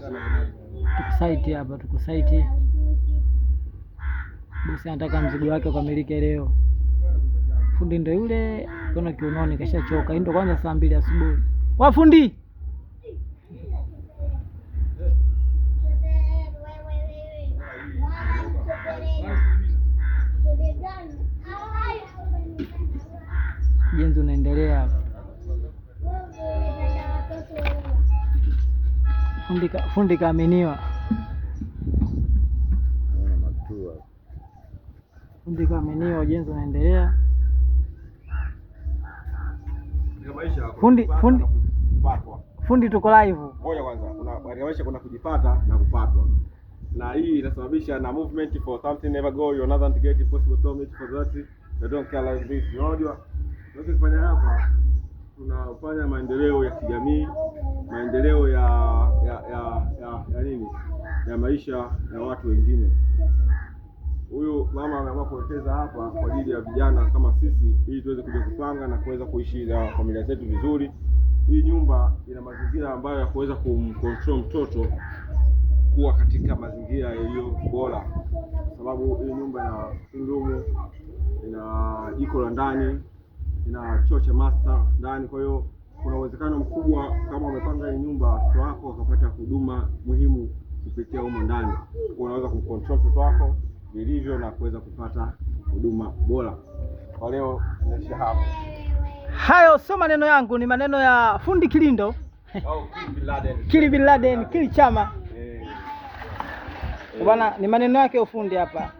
Tuko hapa, tuko site. Bosi anataka mzigo wake ukamilike leo. Fundi ndio yule, kuna kiunoni kashachoka. Ndio kwanza saa 2 asubuhi. Wa fundi. Jenzi unaendelea. Fundi kaaminiwa. Fundi kaaminiwa, jenzi unaendelea. Fundi tuko live. Ngoja kwanza, katika maisha kuna kujipata na kupatwa. Na hii inasababisha na movement for something never go, you're not to get possible so much for that. You don't care like this. Unajua? Tunachofanya hapa tunafanya maendeleo ya kijamii, maendeleo ya nini? Ya maisha ya watu wengine. Huyu mama ameamua kuwekeza hapa kwa ajili ya vijana kama sisi ili tuweze kuja kupanga na kuweza kuishi na familia zetu vizuri. Hii nyumba ina mazingira ambayo ya kuweza kumcontrol mtoto kuwa katika mazingira yaliyo bora. Sababu hii nyumba ina room, ina jiko la ndani, ina choo cha master ndani. Kwa hiyo kuna uwezekano mkubwa kama umepanga hii nyumba watoto wako wakapata huduma muhimu kupitia humo ndani. Unaweza kumcontrol mtoto wako vilivyo na kuweza kupata huduma bora. Kwa leo naishia hapa. Hayo sio maneno yangu, ni maneno ya fundi Kilindo. Kili Bin Laden, Kili Chama. Bwana, ni maneno yake ufundi hapa.